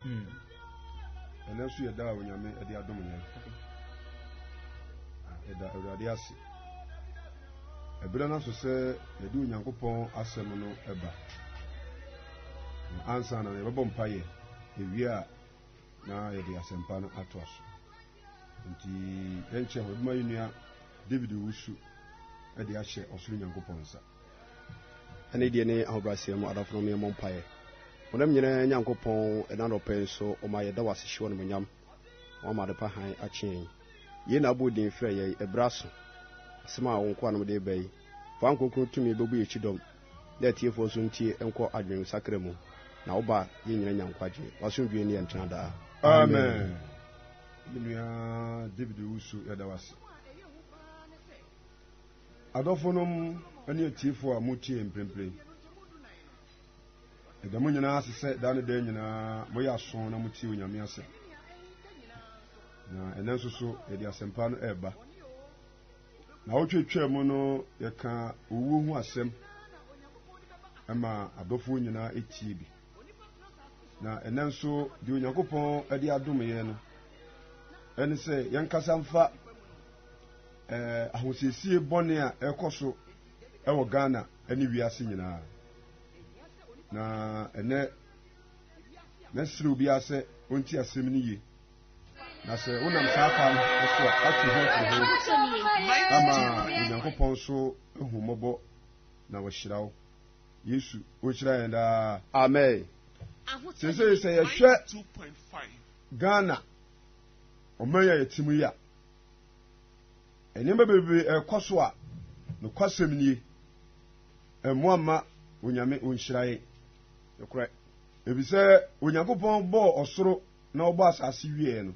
ɛnɛ nso yɛda a onyame ɛde adom yɛn ɛda awurade ase ɛberɛ no so sɛ yɛde onyankopɔn asɛm no ɛba ansa na yɛbɛbɔ mpayɛ ewie a na yɛde asɛmpa no atoa so nti yɛnkyɛ hɔ ɛbɛma yɛnua David wusu ɛde ahyɛ ɔsoro nyankopɔn nsa ɛne deɛ ne ahobrɛaseɛ mu adafo no yɛmmɔ mpayɛ ɔnam nyinaa nyankopɔn ɛna nɔpɛ nso ɔma yɛda wɔ asehyeɛ no monyam ɔma de pa han akyeɛn yei na abɔ din frɛ yɛ ɛbra so asɛm a wo nkoa nom de ba yi fa nkonkron tumi bɛbu yɛ kyidɔm na atiefoɔ so ntie nkɔ adwene sakra mu na woba yɛ nyina nyankwagye wasomdwe ne yɛntena daa amen menua David wusu yɛda wase adɔfo nom ɛne atiefoɔ a motie mprempren ɛda mo nyinaa ase sɛ da ne da nyinaa moyɛ aso na motie onyame asɛm na ɛnɛ nso so yɛde asɛmpa no ɛɛba na wotwetwa mu no yɛka owuo ho asɛm ɛma adɔfoɔ nyinaa ɛtie bi na ɛnɛ nso deɛ onyankopɔn ɛde adom yɛn no ɛne sɛ yɛnkasa mfa ahosiesie bɔne a ɛkɔ so ɛwɔ Ghana ɛne wiase nyinaa na ɛnɛ mɛsrɛ obiara sɛ ɔnti asɛm no yie na sɛ wonam saa fa no so a atwe ho afiri ho ama onyankopɔn so ahu mmɔbɔ na wɔhyira wo Yesu ɔhyira yɛn daa amen sɛ yɛhwɛ Ghana ɔman yɛ yɛtim yi a nneɛma bebree ɛkɔ so a nokwasɛm nie ɛmmoa ma onyame ɔnhyira yɛn yɛkorɛ ebisɛ onyankopɔn bɔɔ ɔsoro na ɔbɔ asase wieɛ no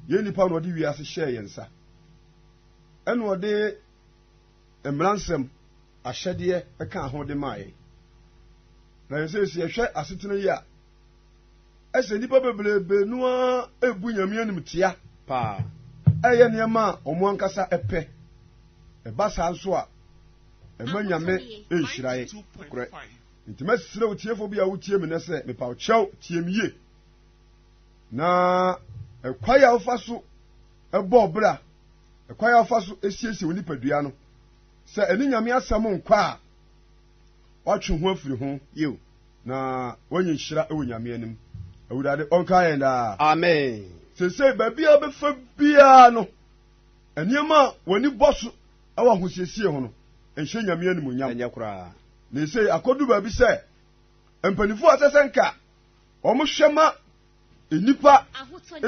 yɛn nipa na ɔde wiase hyɛɛ yɛn nsa ɛna ɔde mmaransɛm ahyɛdeɛ ɛka ho de maa yɛn na yɛsɛ yɛhwɛ asetena yi a ɛsɛ nipa bebree noa ebu nyame anim tia paa ɛyɛ nneɛma a ɔmo ankasa ɛpɛ ɛba saa nso a ɛma nyame ɛnhyira yɛ korɛ nti mɛsrɛ wo tiefo bi a wotie me nɛ sɛ mepa wo kyɛw tie me yie na ɛkwae a wofa so ɛbɔ ɔbra ɛkwae a wofa so ɛsiesie wo nipadua no sɛ ɛne nyame asɛm nkɔ a ɔtwe ho afiri ho yew na wɔnyɛ nhyira ɛwɔ nyame anim awurade ɔnka yɛn daa amen sesei baabi a wobɛfa biara no nneɛma a w'ani bɔ so ɛwɔ ahosiesie ho no ɛnhyɛ nyame animuonyam ɛnyɛ koraa na ɛsei akɔdu baabi sɛ mpanimfoɔ asɛ sɛ nka ɔmo hwɛ ma nnipa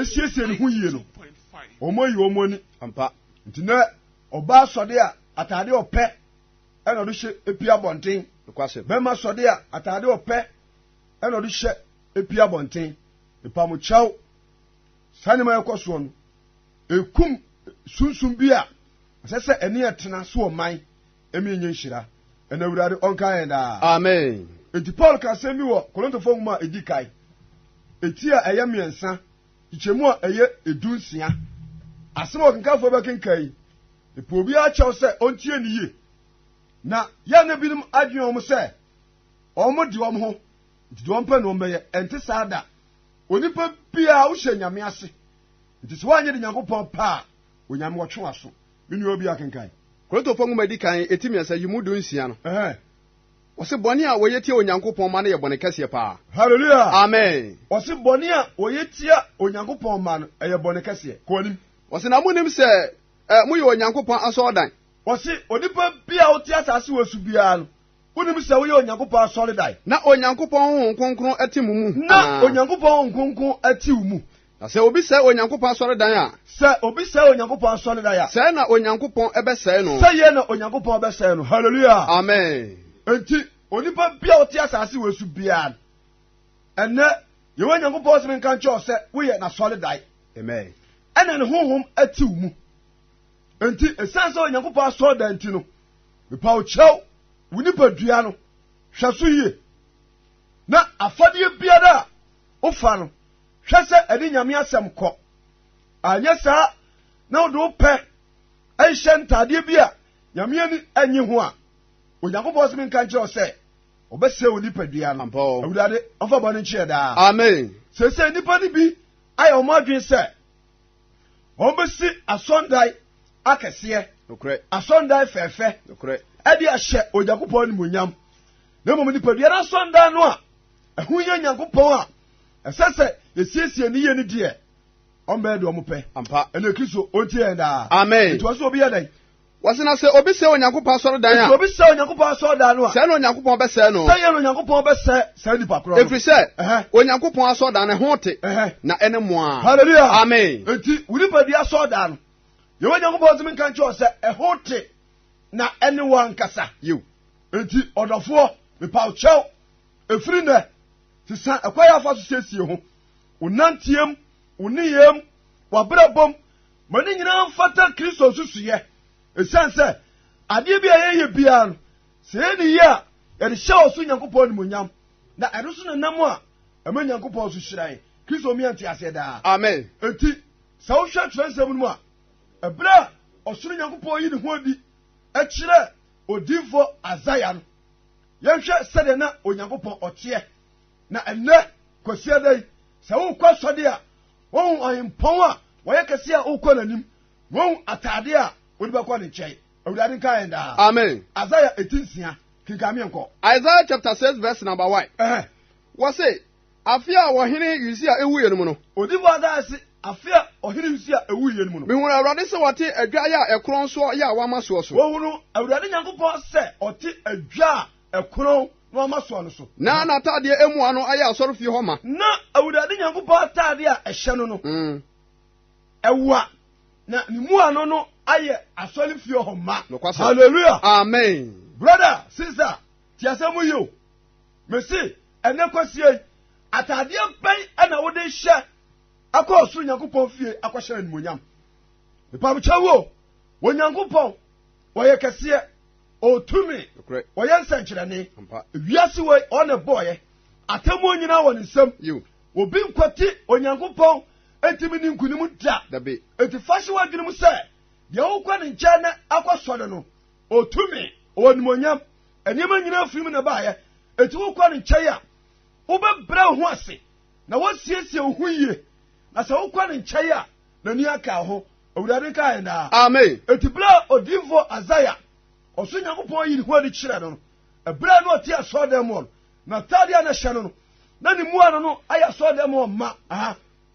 esiesie ne ho yie no ɔmo ayi ɔmo ani ampa nti na ɔbaa sɔde a atade ɔpɛ ɛna ɔde hyɛ epi abɔnten nokwasɛm bɛrima sɔde a atade ɔpɛ ɛna ɔde hyɛ epi abɔnten nipa mo kyɛw saa nneɛma yɛkɔ soɔ no ekum sunsun bi a ɛsɛ sɛ ɛne ɛtena so wɔ man ɛmi nye nhyira ɛna awurade ɔnka yɛn daa amen enti Paul ka asɛm bi wɔ Korintofoɔ nwoma a edi kae eti a ɛyɛ mmiɛnsa nkyɛmu a ɛyɛ 16 asɛm a ɔkenkafoɔ bɛkenka yi epu obiara kyɛw sɛ ɔntie ne yie na yɛn na binom adwene wɔn sɛ wɔn de wɔn ho nti wɔn pɛ na wɔn bɛyɛ ɛnte saa da onipa biara wohyɛ nyame ase nti sɛ wɔanyɛ de nyankopɔn pa a onyame wɔtwe aso menua obi akenkan Korintofoɔ nwoma di kan etimiɛnsa yi mu 16 no wɔse bɔne a wɔyɛ tie onyankopɔn ma no yɛ bɔne kɛseɛ paa hallelujah amen wɔse bɔne a wɔyɛ tia onyankopɔn ma no ɛyɛ bɔne kɛseɛ kɔnim wɔse na monim sɛ moyɛ onyankopɔn asɔredan wɔse onipa biara wote asase wɔ so biara no wonim sɛ woyɛ onyankopɔn asɔredan na onyankopɔn honhom kronkron ate mo mu na onyankopɔn honhom kronkron ate wo mu na sɛ obi sɛ onyankopɔn asɔredan a sɛ obi sɛ onyankopɔn asɔredan a sɛ na onyankopɔn ɛbɛsɛe no sɛ yɛ na onyankopɔn bɛsɛe no hallelujah amen enti onipa biara wote asase wɔ so biara ɛnɛ yɛwɔ onyankopɔn sɛ menka nkyɛw sɛ woyɛ n'asɔredan amen ɛna ne honhom ate wo mu enti ɛsiane sɛ onyankopɔn asɔredan nti no mepa wo kyɛw wo nipadua no hwɛ so yie na afadeɛ biara a wofa no hwɛ sɛ ɛde nyame asɛm kɔ anyɛ saa na wode wopɛ ɛnhyɛ ntadeɛ bi a nyame ani anyi ho a onyankopɔn sɛ menka nkyerɛ sɛ ɔbɛsɛ wo nipadua no awurade ɔmfa bɔne nkyeɛ daa amen sese nipa ni bi ayɛ ɔmo adwene sɛ ɔmo bɛsi asɔndan akɛseɛ asɔndan fɛɛfɛ ɛde ahyɛ Onyankopɔn animuonyam na mmom nipadua no asɔndan no a ɛho yɛ Nyankopɔn a ɛsɛ sɛ yɛsiesie ne yie no deɛ ɔmbɛyɛ de ɔmo pɛ ɛna Kristo ɔntie yɛn daa amen nti wɔ so obi yɛ dɛn wasena sɛ obi sɛ Onyankopɔn asɔredan a obi sɛ Onyankopɔn asɔredan no a sɛ na Onyankopɔn bɛsɛ no sɛ yɛ no Onyankopɔn bɛsɛ saa nipa korɔ no ɛfiri sɛ Onyankopɔn asɔredan ne ho te na ɛne mmoa hallelujah amen nti wo nipadua asɔredan no yɛwɔ Onyankopɔn tumi nka nkyerɛ sɛ ɛho te na ɛne wɔ ankasa nti ɔdɔfoɔ mepaw kyɛw ɛfiri nɛ sisa ɛkwa yɛ afa so siesie ho wo nanteɛm wo neyɛm wabrabɔm ma ne nyinaa mfata Kristo susuyɛ ɛsiane sɛ adeɛ bi a yɛyɛ biara no sɛ yɛne yie a yɛde hyɛ wɔ so Nyankopɔn animuonyam na ɛno so nenam a ɛma Nyankopɔn so hyerɛn Kristo miɛnte aseɛ daa amen enti sɛ wohwɛ Kyerɛnsɛm no mu a ɛberɛ a ɔsoro Nyankopɔn yi ne ho adi ɛkyerɛ odinfo Asaia no yɛhwɛ sɛdeɛ na Onyankopɔn ɔteɛ na ɛnnɛ kɔsia da yi sɛ wokɔ sɔde a wɔhu ɔhempɔn a wɔyɛ kɛse a wokɔ n'anim wɔhu atade a wode bɛkɔ ne nkyɛn Awurade nka yɛn daa amen Asaia 8:9 kinkame nkɔ Isaiah chapter 6 verse number 1 wɔ se afe a wɔhene Usia ɛwuiɛ no mu no odinfo Asaia se afe a ɔhene Usia ɛwuiɛ no mu no mehunu Awurade sɛ wɔte adwaeɛ a ɛkorɔn soɔ yɛ a wama soɔ so wɔhunu Awurade Nyankopɔn sɛ ɔte adwa a ɛkorɔn na wama soɔ no so na n'atadeɛ ɛmua no ayɛ asɔrefie hɔ ma na Awurade Nyankopɔn atade a ɛhyɛ no no ɛwa na ne mu ano no ayɛ asɔrefie hɔ ma hallelujah amen brother sister tiasɛm yi o mesi ɛnɛ kɔsie atadeɛ bɛn ɛna wode hyɛ akɔ ɔsoro Nyankopɔn fie akɔhyɛ animuonyam mepamkyɛ wo Onyankopɔn wɔyɛ kɛseɛ ɔtumi wɔyɛ nsɛnkyerɛnne wiase wei ɔne bɔɔyɛ atammuo nyinaa wɔ ne nsɛm obi nkwati Onyankopɔn ɛntimi ne nkunim da ɛti fa hye w'adwene mu sɛ deɛ wokɔ ne nkyɛn na akɔsɔre no ɔtumi ɔwɔ animuonyam ɛnneɛma nyinaa firi mu na baayɛ ɛti wokɔ ne nkyɛn a wobɛbrɛ wo ho ase na wɔsiesie wo ho yie na sɛ wokɔ ne nkyɛn a n'ani aka ho Awurade ka yɛn daa amen ɛti berɛ odinfo Asaia ɔso Nyankopɔn yi ne ho adi kyerɛ no no ɛberɛ no ɔte asɔredan mu no na tadeɛ a na hyɛ no no na ne mu ano no ayɛ asɔredan mu ma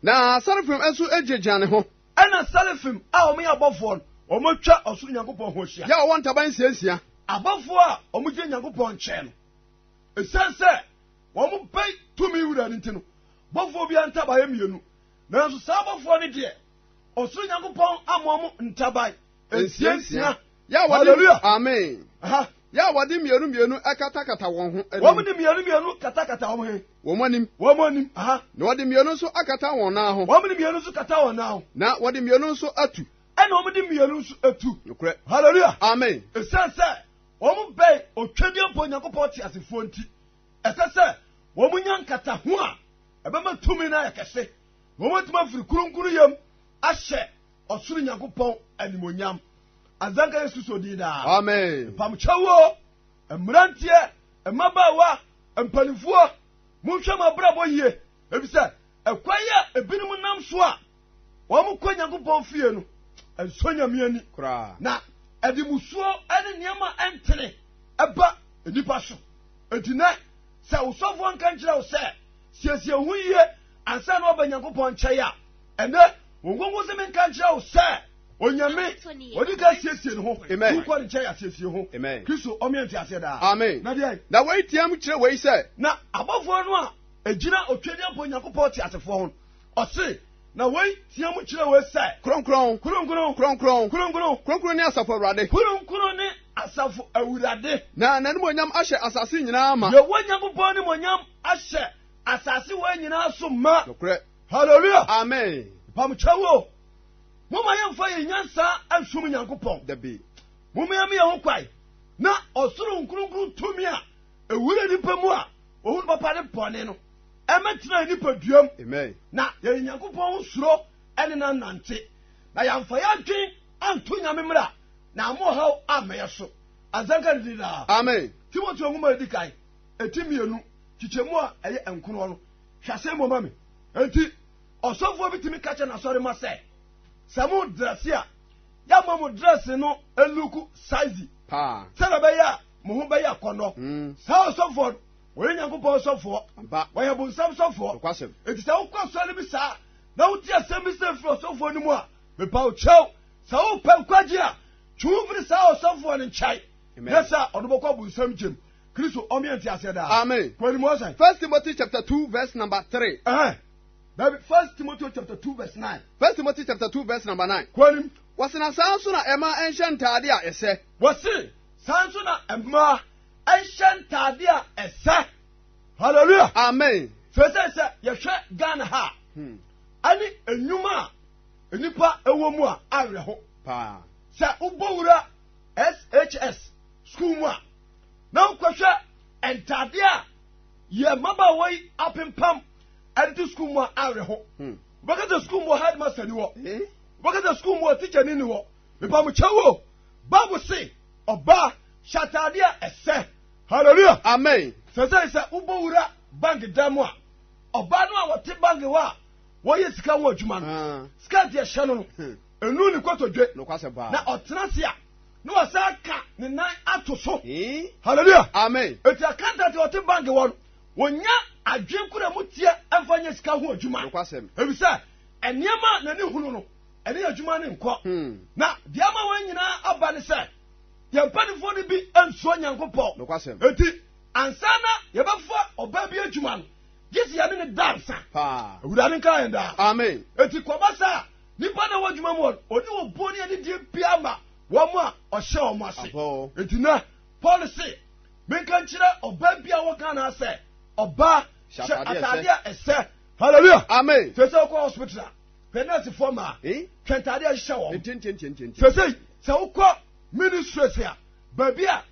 na Serafim nso agyagya ne ho ɛna Serafim a ɔmoyɛ abɔfoɔ no ɔmotwa ɔsoro Nyankopɔn ho ahyia yɛ ɔwɔ ntaban nsiansia abɔfoɔ a ɔmogye Nyankopɔn nkyɛn no ɛsiane sɛ wɔn bɛn tumi wura ne nti no bɔfoɔ bi ntaban mmienu nanso saa abɔfoɔ no deɛ ɔsoro Nyankopɔn ama ɔmo ntaban nsiansia hallelujah amen yɛ wɔde mmienu ɛkatakata wɔn ho wɔn de mmienu katakata wɔn ho wɔn anim na wɔde mmienu nso akata wɔn nan ho wɔn de mmienu nso kata wɔn nan ho na wɔde mmienu nso atu ɛna wɔn de mmienu nso atu nokorɛ hallelujah amen ɛsiane sɛ wɔn bɛn otwadeɛ mpo Nyankopɔn te asefoɔ nti ɛsɛ sɛ wɔn nya nkata ho a ɛbɛma tumi na ayɛ kɛse wɔn tuma firi kurunkuru yam ahyɛ ɔsoro Nyankopɔn animuonyam azanka Yesu so di daa amen pamkyɛwo mmeranteɛ mmabaawa mpanimfoɔ monhwɛ ma brabɔ yie ebisɛ ɛkwan yɛ ebinom nam so a wɔn kɔ Nyankopɔn fie no ɛnsɔ Nyame ani na ɛde musuo ɛne nneɛma ɛntene ɛba nipa so enti nɛ sɛ wosɔfoɔ nka nkyerɛ wo sɛ siesie ho yie ansa na ɔba Nyankopɔn nkyɛe a ɛnɛ wɔnkonko sɛ menka nkyerɛ wo sɛ Onyame odi ka siesie no ho amen wokɔ ne nkyɛe asiesie ho amen Kristo ɔmeɛnte aseɛ daa amen na deɛ na wɔyi tiam kyerɛ wɔyi sɛ na abɔfoɔ no a egyina otwadeɛ mpo Nyankopɔn te asefoɔ ho ɔse na wɔyi tiam kyerɛ wɔyi sɛ kronkron ne asafo Awurade kronkron ne asafo Awurade na n'animonyam ahyɛ asase nyinaa ma yɛwɔ Nyankopɔn ne monyam ahyɛ asase wɔ nyinaa so ma nokorɛ hallelujah amen pamkyɛwo moma yɛmfa yɛ nyansa ansom Nyankopɔn dabi moma yɛme yɛ ho kwae na ɔsoro nkronkron tumi a ɛwura nipa mu a ɔhu no papa ne bɔne no ɛmɛtena nipa duam amen na yɛyɛ Nyankopɔn ho suro ɛne na nante na yɛmfa yɛadwen anto Nyame mmra na amɔhaw amɛyɛ so azanka ne di daa amen Timoteo nwoma edi kan eti mmienu kyikyɛmu a ɛyɛ nkron no hwɛ asɛm mmɔma me enti osofo bitimi ka che na sori ma say samu dress ya ya mamu dress no eluku size pa sele be ya mo ho be ya kono sa osofo we nyankopon osofo ba we bu nsam osofo kwasem enti sa ukwa so bi sa na uti asem bi se fro osofo ni mu a me pa o chew sa o pe kwaji a chuwfiri sa osofo ni chai yesa odobokwa bu nsam jem Kristo omienti aseda amen kwani mo say 1 Timothy chapter 2 verse number 3 David 1 Timothy chapter 2 verse 9 1 Timothy chapter 2 verse number 9 kwani wasina sanso na ema enhye ntade a ese wasi sanso na ema enhye ntade a ese hallelujah amen fese yehwe Ghana ha ani enyuma enipa ewomu a awre ho pa se ubowura SHS school mu a na ukwhwe entade a ye maba wei apempam enti school mu a awre ho bakata school mu headmaster ni wo bakata school mu teacher ni wo mepa mu chewo bible say oba shatade a ese hallelujah amen se ubowura bank damu a oba no a wote bank wa wo ye sika wo adwuma no sika de hye no enu ni kwatodwe no kwase ba na otenase a no wasaka ne nan atoso hallelujah amen eti accountant wote bank wo wonya adwenkura mutie amfanya sika ho adwuma no kwase ebisa eniema na ne hunu no ene adwuma ne nkọ na diama wanyina aba ne se yempanifo ne bi anso nyankopọ no kwase eti ansana yebafa oba bi adwuma no gisi ya ne dansa pa ewura ne kan da amen eti kwabasa nipa na wadwuma mo oni oboni ade die biama wo mo a ohye o mo ase eti na policy menka nkyere oba bia wo kan na se oba atade a ese hallelujah amen fese ko hospital penalty forma twentade a hye wo tin fese se ukọ ministry a ba bia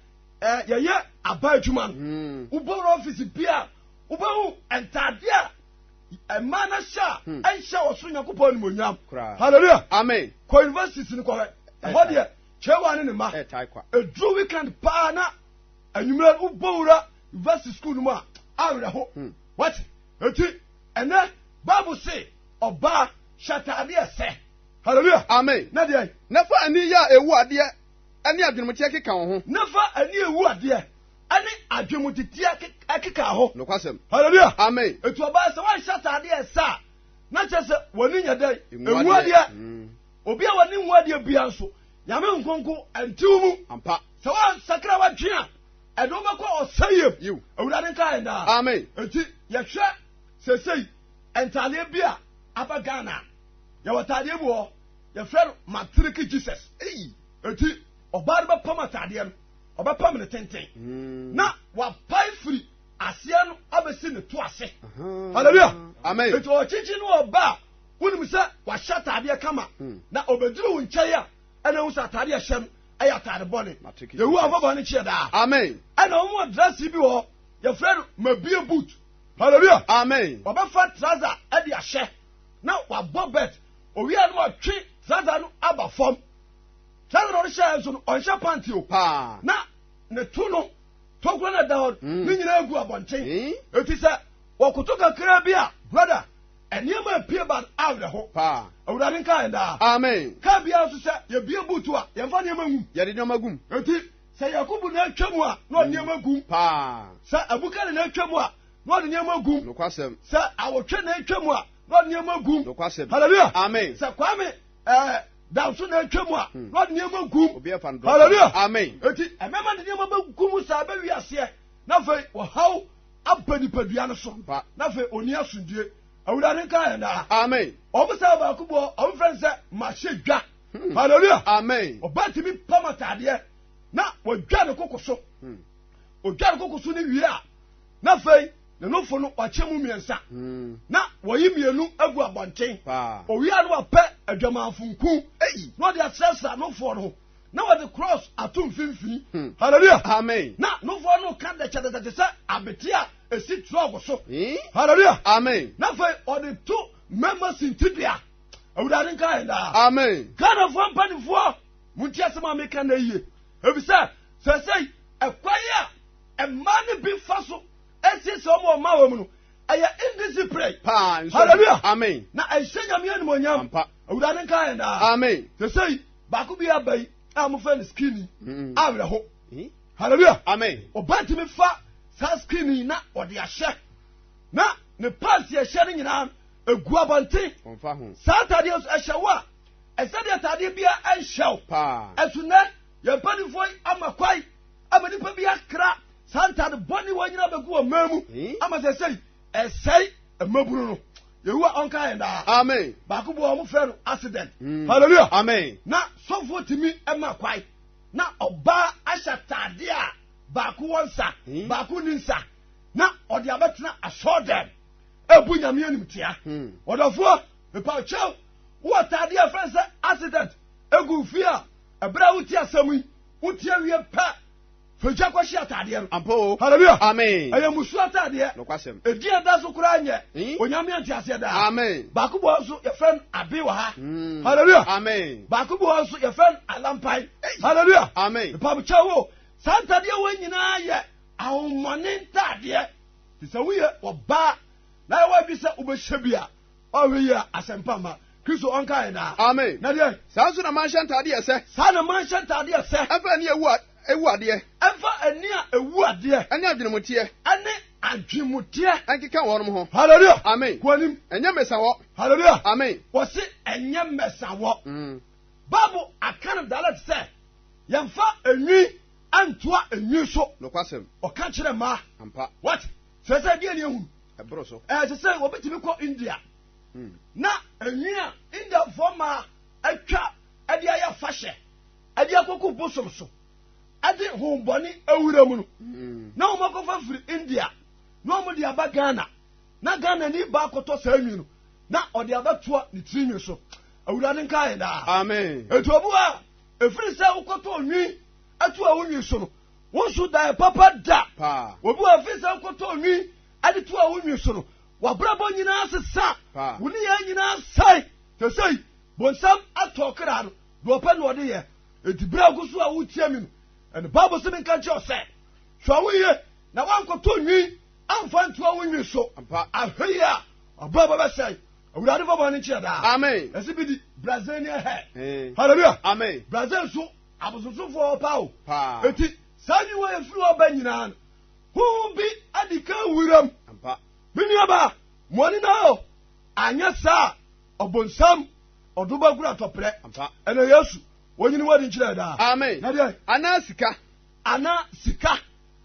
ye aba adwuma no uboro office bia ubahu entade a mana sha ensha woso nyankopon ni monyam hallelujah amen ko university ni ko ho de chewa ne ma edru weekend pa na anwumra ubowura university school mu a awre ho what eti ene bible say oba shatade ese hallelujah amen na de nafa ani ya ewu ade ani adwenmutie keka ho nafa ani ewu ade ani adwenmutie akeka ho no kwasem hallelujah amen etu oba se wan shatade esa na chese woni nya dai ewu ade obi a woni wu ade bia nso nyame nkonko antiwu ampa se wan sakra wa twea edo beko osayem you awurade kan da amen enti yehwe sesei entale bia aba Ghana ya watade bu ho ye fer matric Jesus enti oba ba pam atade no oba pam ne tenten na wa pai free asia no abesi ne to ase hallelujah amen enti o chichi no oba wonim se wa shatade kama na obeduru nkyai a ana wo satade a hyem aya tade bone yewu afaba ne chie da amen ana wo dress bi ho ye fer mabie boot hallelujah amen oba fa trouser e de ahye na wa bobet owi anu atwe trouser no aba fom trouser no hye so no onhye panty o pa na ne tu no tokro na da ho ni nyina egu abonten eti se wokoto kakra bi a brother eniema pie ba awre ho pa awurade kan da amen ka bia so se ye bie butu a ye fa ne magum ye de ne magum eti se yakubu na atwamu a no ne magum pa se abukare na atwamu a no ne magum no kwasem se awotwe na atwamu a no ne magum no kwasem hallelujah amen se kwame danso na atwamu a no ne magum obi afan do hallelujah amen eti emema ne magum sa ba wiase na fe wo haw abani padua no so na fe oni asundie awurade kan da amen obusa ba kubo o friend say ma hye hallelujah amen obatimi pamatade na wadwa ne kokoso odwa ne kokoso ne wie a na fei ne nofo no wachemu miensa na woyi mienu agu abonten owi anu ape adwamanfunku no de asesa nofo no na wo the cross atum finfini hallelujah amen na nofo no kan de chede se abetia esi trog so hallelujah amen na fei o de two members in tibia awurade kan da amen kana fo mpanifo muntia se ma meka na yie ebisa sesei ekwaya emma ne bi fa so esi se omo ma wo mu no aya indiscipline hallelujah amen na ehye nyame animonyam ampa awurade nka enda amen te sei ba ko bi abai am fa skinny awre ho hallelujah amen obati me fa sa skinny na ode ahye na ne pants ye hye ne nyina egu abante onfa ho sa tade ehye wa esade tade bia ehyew esuna ye panifo amakwai amani pa bia kra santa de boni wanyina begu amamu ama sei esei amaburu no yehuwa onka enda amen ba ko bo o fe no accident hallelujah amen na sofo timi amakwai na oba ahya tade a ba ko wonsa ba ko ninsa na ode abetena asodem ebu nyame animtia odofo mepa chew wo tade a friend say accident egu fia ebra wuti asami wuti awie pa feja kwashi atade no ampo hallelujah amen aya musu atade no kwasem edi eda so kura anye onyame antiase da amen ba ko bo so ye friend abi wa ha hallelujah amen ba ko bo so ye friend alampai hallelujah amen mepa chew santade wo nyina ye awomone ntade ti se wiye oba na wa bi se ubehebia o wiye asempa ma Kristo onka ina amen na de sanso na man shantade ese sa na man shantade ese afa ne ewu ade enfa ani a ewu ade ani adwenemotie ani adwemotie ankeka wonom ho hallelujah amen kwanim enye mesawo hallelujah amen wose enye mesawo babu akana dalat se yemfa enwi antoa enwi so no kwasem o ka kire ma ampa what se bi ani ehun ebro so se obetimi ko India na enwi a India forma atwa ade aya fashe ade akoko bosom so ade homboni awura mu no na o makofa firi India na o de aba Ghana na Ghana ni ba koto sa anwi no na o de abatoa ni tirinwi so awura ne nka enda amen etuobu a efiri sa ukoto onwi atu awunwi so no won so da papa da obu afiri sa ukoto onwi ade tu awunwi so no wabrabo nyina asesa woni ya nyina sai te sei bonsam atokra no do pa no de ye etibra gusu a wutie mi no and Bible say kan che ose so wiye na wankoto nwi amfa ntu awunwi so ahweya ababa ba sai awurade baba ne che da amen esibidi Brazilian hair hallelujah amen Brazil so abososofo pawo eti sanyi wo efiri oba nyina hu bi adika wuram biniaba moni na o anya sa obonsam oduba gura topre ene Yesu wonyini wadi nkyira da amen na de ana sika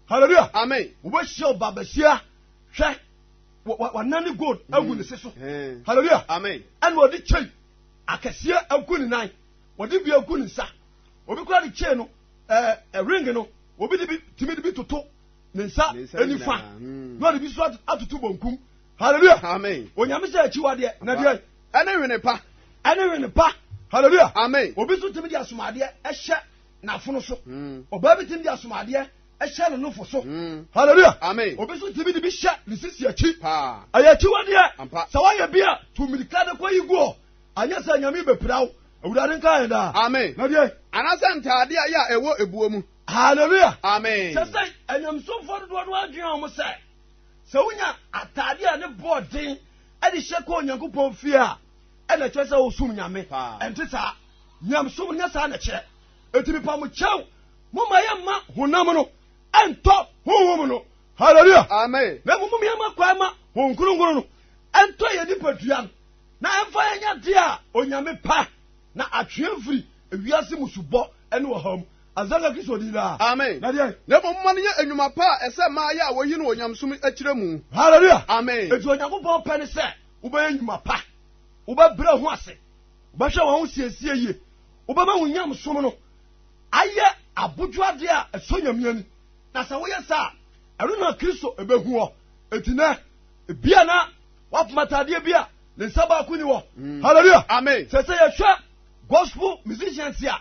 hallelujah amen wo be show babasia hwe wanani gold agu ne seso hallelujah amen and wodi chei akase agu ne nan wodi bi agu ne sa obi kura de chei no ring no obi de bi timi de bi toto ne nsa enifa no de bi so atutu bonkum hallelujah amen onyame se achiwade na de ene wene pa hallelujah amen obi so timi de asomade ehye na fono so oba bi timi de asomade ehye no nofo so hallelujah amen obi so timi de bi hye ne sisi achi ayachiwade sawaye bia to milikade kwa yigo anya sa nyame bepraw awurade nka enda amen na de anasa ntade ya ewo ebuo mu hallelujah amen sai anyamso for do no adwen o mo sai sawunya atade a ne body ade hye ko onyankopon fie a ena kyesa osum nyame ente sa nyamso nya sa na kye etimi pa mo chew mo mayema honam no ento honhom no hallelujah amen na mo mayema kwa ma honkurunguru no ento ye dipadua na emfa yenya de a onyame pa na atwefiri ewiase musubo ene wo ham azanga Kristo di la amen na de na mo man ye enwuma pa ese ma ya wo yi no onyamsum akire mu hallelujah amen etu onyankopon pa ne se uba enwuma pa uba bra ho ase uba hwe wo ho siesie ye uba ma hunyamsom no aye abodwoade a esonyamiani na sa wo ye sa eru na Kristo ebehu o etina bia na wapomatade bia le saba ku ni wo hallelujah amen se ye hwe gospel musicians ya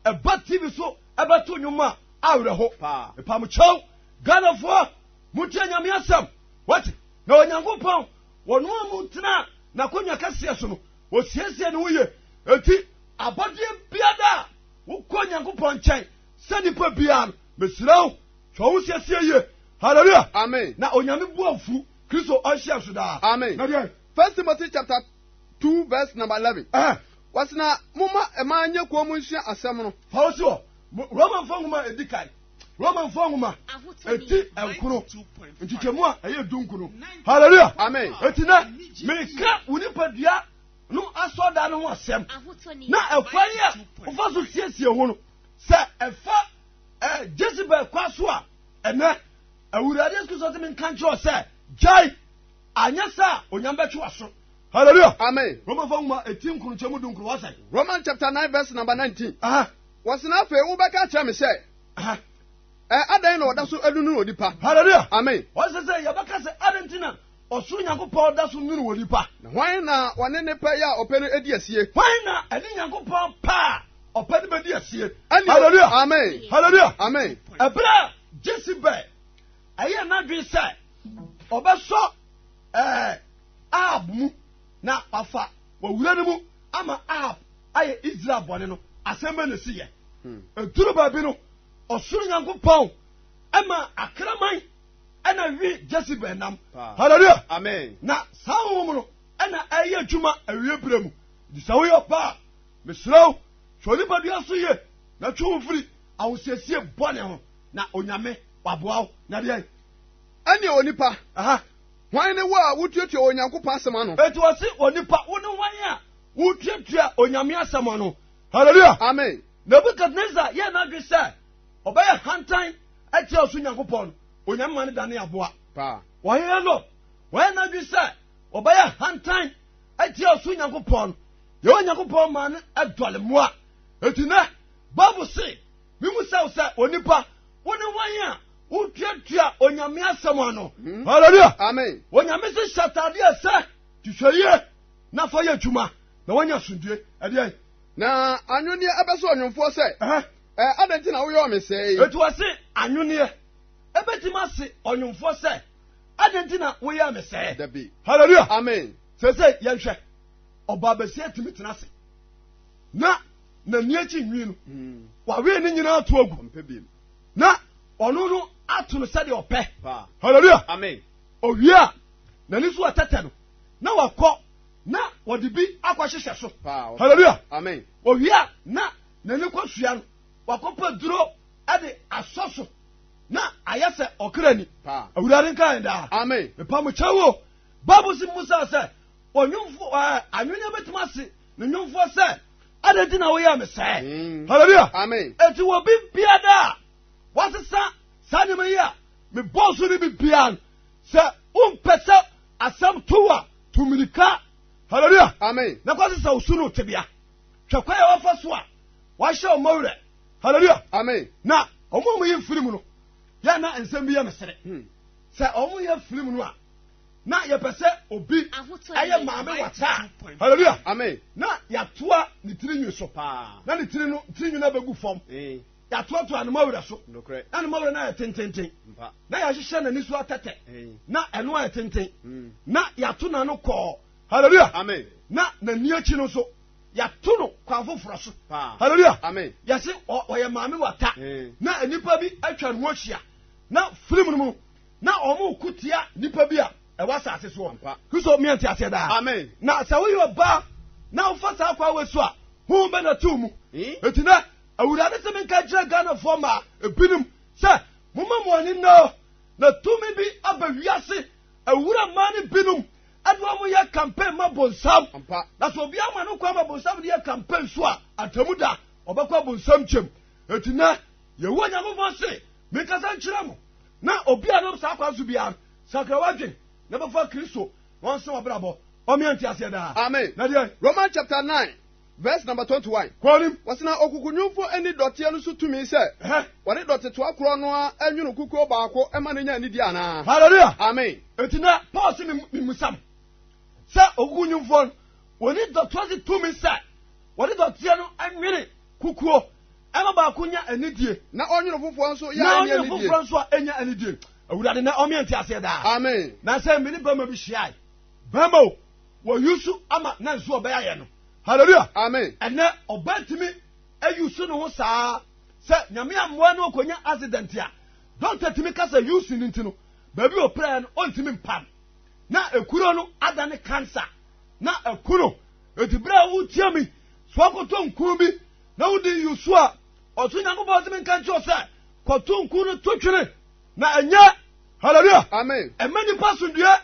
eba TV so eba to nyuma awre ho pa mo chew Ghana fo mutia nyame asem what na onyankopon wono amutena na konya kase so no wo siesie ne woye eti abode biada wo konyankopon chen sani pa bia mesiraw hwo wo siesie ye hallelujah amen na onyame bu afu Kristo ɔhyɛ so daa. Amen. Na 1 Timothy chapter 2 verse number 11. Wasina muma emanye kwa munshia asɛm no. Pausi o. Roman fonguma edikai. Roman fonguma eti enkuro. Nchichemu a ɛyɛ dunkuro. Hallelujah. Amen. Eti na meka unipadua no asoda no ho asɛm. Na ɛkwan ya ofa so siesie ho no. Sɛ ɛfa Jezebel kwaso a ɛnɛ awurade skuso te men kancho sɛ jai anya sa onyamba twa so. Hallelujah. Amen. Roman fonguma eti nkuro chemu dunkuro wasai. Roman chapter 9 verse number 19. Wasina fe ubeka kyerɛ me sɛ adan na oda so adunu odipa. Hallelujah. Amen. Wasa sɛ yɛbɛka sɛ adentina ɔsoro Nyankopɔn da so nunu odipa. Na hwan na wɔne ne pɛ ya ɔpɛ no edi asie? Hwan na ɛne Nyankopɔn pa ɔpɛ no bedi asie? Hallelujah. Amen. Hallelujah. Amen. Ɛbra Jezebel ɛyɛ n'adwene sɛ ɔbɛsɔ Ahab mu na afa wɔwura no mu ama Ahab ayɛ Israel bɔne no asɛm bɛ ne si yɛ. Eduru baabi no ɔsoro Nyankopɔn ɛma akraman ɛna wi Jezebel nam. Hallelujah. Amen. Na saa wɔn no ɛna ɛyɛ adwuma awie bere mu. Di saa wɔyɛ pa mesrɛw hwɛ nipadua so yie na twe wo firi ahosiesie bɔne ho na onyame waboa wo na deɛ ɛne onipa hwan ne wo a wotuatua Onyankopɔn asɛm ano. Eti wɔ se onipa wo ne hwan a wotuatua onyame asɛm ano. Hallelujah. Amen. Nebukadnezar yɛ n'adwe sɛ ɔbɛyɛ hantan ɛtia ɔso Nyankopɔn onyame ma ne dane aboa. Wɔyɛ no wɔyɛ n'adwe sɛ ɔbɛyɛ hantan ɛtia ɔso Nyankopɔn yɛwɔ Nyankopɔn ma ne ɛdɔle mmoa. Eti nɛ Bible se mimu sɛ onipa wo ne hwan a wotuatua onyame asɛm ano. Hallelujah. Amen. Onyame se hyɛtadeɛ sɛ tuhwɛ yie na fa yɛ adwuma na wɔnyɛ asomdue ɛdeɛ. Na anwonneɛ ɛbɛsɛ ɔnwomfoɔ sɛ adanti na woyɛ ɔme sɛe. Etu wɔ se anwonneɛ ɛbɛtumi ase ɔnwomfoɔ sɛ adanti na woyɛ me sɛe. Dabi. Hallelujah. Amen. Sɛ yɛnhwɛ ɔbaa bɛsia tumi tena ase na n'ani akyi nwi no wawe ne nyinaa to agu na ɔno no ato no sɛdeɛ ɔpɛ. Hallelujah. Amen. Owie a n'ani so ɔtɛtɛ no na wakɔ na wɔde bi akɔhyehyɛ so. Hallelujah. Amen. Owie a na n'ani kɔ sua no wakɔpɛ duro ɛde asɔ so na ayɛ sɛ ɔkra ni. Awurade nka daa. Amen. Mepa mo kyɛw o. Bible si musa sɛ ɔnwomfo anwene bɛtumi ase ne nwomfoɔ sɛ adɛnti na woyɛ me sɛe. Hallelujah. Amen. Eti wɔ bi biada wasesa saa nneɛma yi a mebɔ so ne bi bia no sɛ wompɛ sɛ asɛm to a tumirika. Hallelujah. Amen. Na kwasi sa usunu tebia. Hwɛ kwa ya wafa so a wahyɛ o mawure. Hallelujah. Amen. Na ɔmo yɛ film no ya na nsɛm bi yɛ mesere. Sɛ ɔmo yɛ film no a na yɛpɛ sɛ obi ɛyɛ maame wata. Hallelujah. Amen. Na yɛatoa ne tiri nwi so. Na ne tiri nwi na bɛgu fam. Yɛatoa ne mawure so. Na ne mawure na yɛ tententen. Na yɛhyehyɛ n'ani so atɛtɛ. Na ɛno ayɛ tenten. Na yɛato na no kɔɔ. Hallelujah. Amen. Na n'ani akyi no so yɛato no kwan foforɔ so. Hallelujah. Amen. Yɛse ɔyɛ maame wata. Na nipa bi atwa ne ho ahyia. Na film no mu na ɔmo kutia nipa bi a ɛwɔ asase so. Kristo miɛnte ase daa. Amen. Na sɛ woyɛ ɔbaa na wofa saa kwa wɔ so a ho bɛ na tu mu. Eti na awurade sɛ menka kyerɛ Ghanafoɔ ma ebinom sɛ moma mo ani no na tumi bi aba wiase awura mmaa ne binom adwa mo yɛ campaign ma bonsam. Na so obi ama no kwa ma bonsam de yɛ campaign so a atamu da ɔbɛkɔ bonsam kyem. Eti na yɛwɔ Nyankopɔn se menkasa nkyerɛ mo na obi a no saa kwa so bia sakrawadwen na bɛfa Kristo wɔn se wɔbrabɔ ɔmeante ase daa. Amen. Na deɛ Romans chapter 9 verse number 21. Kɔnim Wasina okukunyumfo eni dɔteɛ no so tumi sɛ wɔde dɔte to akoro no a anwunu kukuo baako ɛma ne nya nidi ana. Hallelujah. Amen. Eti na Paul se me musam sɛ okukunyumfo wɔne dɔteɛ se tumi sɛ wɔde dɔteɛ no anwene kukuo ɛma baako nya anidie na ɔnwunu foforɔ nso yɛ na anya ɔnwene anidie. foforɔ nso a enya anidie. Awurade na ɔmeante ase daa. Amen. Na sɛ mene bɛma bi hyiae bɛma o wɔyusu ama na nso ɔbɛyɛ yɛ no. Hallelujah. Amen. Ɛnɛ ɔbɛtumi ayusu ne ho saa sɛ nyame ammoa no ɔkɔnya accident a dɔnta tumi kasa yusu ne nti no baabi ɔprɛ no ɔntumi mpam. na ekuro no adane cancer na ekuro etibra wutia mi so akoto nkun bi na wudi yusu a otu nyankopɔ se menka nkyɛ sɛ kɔto nkun no totwene na ɛnyɛ hallelujah amen ɛmani pasundue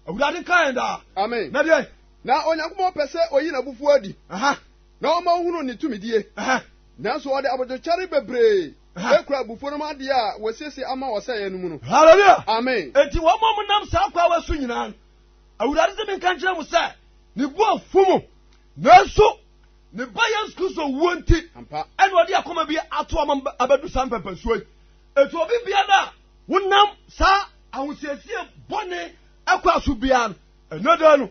awurade kan da amen na de na onyankopɔ pɛ sɛ oyi na bufu adi aha na ɔma hunu ne tumidie aha nanso ɔde abodwokyare bebree ekura bufu no ade a wɔsiesie ama wɔsɛɛ no mu no hallelujah amen enti wɔn mo nam saa kwa wasu nyinaa awurade se menka nkyerɛ mo sɛ ne bu afumu nanso ne ba Yesu Kristo wuo nti ampa ɛna ɔde akoma bi ato ama abɛdu saa mpɛpɛsuo yi etu obi bia da wonam saa ahosiesie bɔne akɔ aso bia no ɛno da no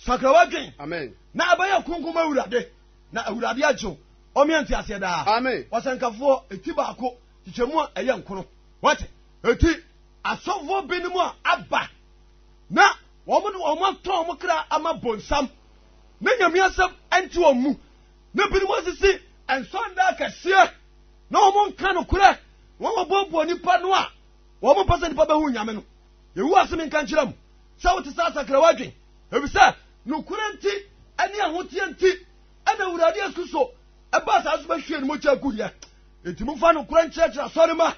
sakrawadwen amen na abɛyɛ kronkron awurade na awurade agyew ɔmeɛnte aseɛ daa amen ɔsɛnkafoɔ eti baako kyekyɛmu a ɛyɛ nkono wɔte eti asɔfoɔ bi ne mu a aba na wɔn de wɔn atɔn wɔn kra ama bonsam na nyame asɛm ɛnte wɔn mu na binom asisi nsɔnda kɛseɛ na wɔn nka no korɛ wɔn bɔbɔ nipa no a wɔn mpɛ sɛ nipa bɛhu nyame no yewu asɛm nka nkyerɛ mu sɛ wote saa sakrawadwen ebisɛ nokora nti ɛne ahoteɛ nti ɛna awurade Yesu so ɛba saa so bɛhwie ne mogya gudeɛ enti momfa nokora nkyerɛkyerɛ asɔre ma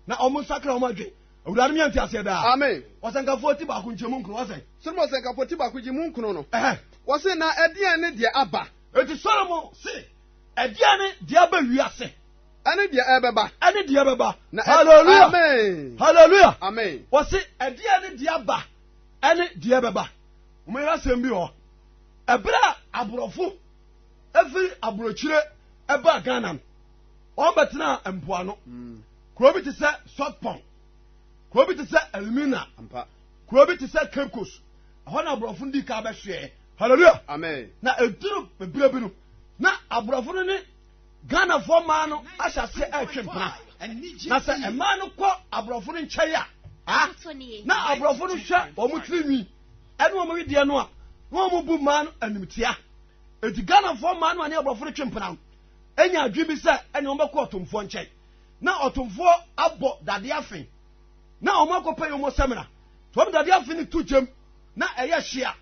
na ɔmo nsakra ɔmo adwen awurade meɛnte aseɛ daa amen ɔsɛnkafoɔ ti baako nkyɛmu nkuro wɔsɛn sɛnmo ɔsɛnkafoɔ ti baako gye mu nkono no wɔse na ɛdeɛn ne deɛ aba enti Solomon se ɛdeɛ ne deɛ aba wiase ɛne deɛ ɛbɛba ɛne deɛ bɛba na hallelujah amen hallelujah amen wɔse ɛdeɛ ne deɛ aba ɛne deɛ bɛba moyɛ asɛm bi hɔ ɛberɛ a aborɔfo ɛfiri aborɔkyire ɛba Ghana no wɔn bɛtena mpoano kuro bi te sɛ Sotpon kuro bi te sɛ Elmina ampa kuro bi te sɛ Cape Coast ɛhɔ na aborɔfo ndi ka bɛhwɛ hallelujah amen na eduru bebree bi no na aborɔfo no ne Ghanafoɔ mmaa no ahyɛ ase ɛtwe mpena na sɛ mmaa no kɔ aborɔfo no nkyɛn a na aborɔfo no hwɛ wɔn tirinwi ɛne wɔn wedeɛ no a na wɔn bu mmaa no animtia eti Ghanafoɔ mmaa no a ne aborɔfo no twe mpena no enya adwi bi sɛ ɛne wɔn bɛkɔ ɔtomfoɔ nkyɛn na ɔtomfoɔ abɔ dadeɛ afen na wɔn akɔpɛ yɛn wɔn sɛmina wɔn dadeɛ afen no tu gyem na ɛyɛ hyia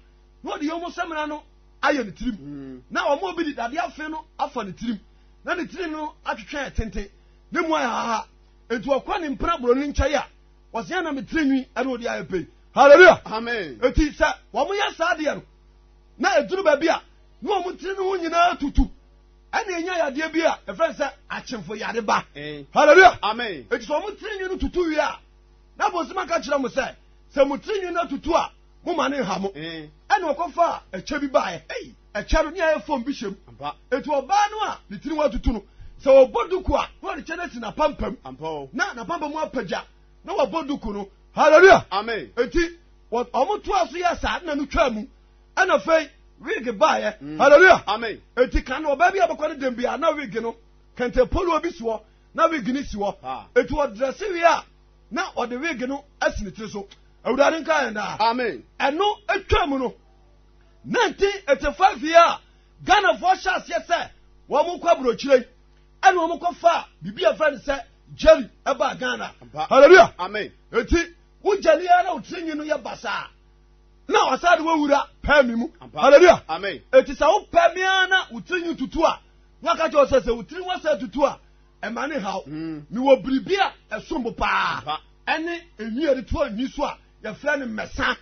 na wɔde yɛn wɔn sɛmina no ayɛ ne tirim na wɔn obi de dadeɛ afen no afa ne tirim na ne tirim no atwitwɛn tenten ne mu ayɛ haha eti wɔkɔ ne mpena boro ne nkyɛn a wɔsɛn na me tirinwi ɛne wɔde ayɛ pɛyi hallelujah amen eti sɛ wɔn yɛ saa deɛ no na eduru baabi a na wɔn tiri no ho nyinaa tutu ɛna enya yadeɛ bi a ɛfrɛ sɛ akyemfo yade ba hallelujah amen eti sɛ wɔn tiri no tutu wie a na bɔnsɛm aka kyerɛ mo sɛ mo tiri no tutu a mo ma ne ha mo ɛna wɔkɔfa ɛkyɛ bi baeɛ ɛkyɛ no ne ayɛ fɔm bi hyɛm eti ɔbaa no a ne tiri wa tutu no sɛ wɔbɔ duku a na wɔde kyɛ no si n'apampam na n'apampam mu apagya na wɔbɔ duku no hallelujah amen eti wɔn to aso yɛ saa na no twa mu ɛna fɛn wig baeɛ hallelujah amen eti kan no ɔbaa bi abɛkɔ ne dɛm bia na wig no kɛntɛ polo bi si hɔ na wig ne si hɔ eti wɔdrɛse wie a na ɔde wig no asi ne tiri so awurade nka yɛn daa amen ɛno atwa mu no 1985 yɛ a Ghanafoɔ hyɛ aseɛ sɛ wɔn kɔ aburokyire ɛna wɔn kɔ fa bibi a fɛn ne sɛ jelly ɛba Ghana hallelujah amen eti wojali ara otrinyi no yɛ basa na wasade wawura pami mu hallelujah amen eti sɛ wo pami ana otrinyi tutu a na ka kyerɛ sɛ otrinyi wasa tutu a ɛma ne haw mi wɔ biribi a ɛsombo paa ɛne enyi de to anyi so a yɛfrɛ ne mmɛsa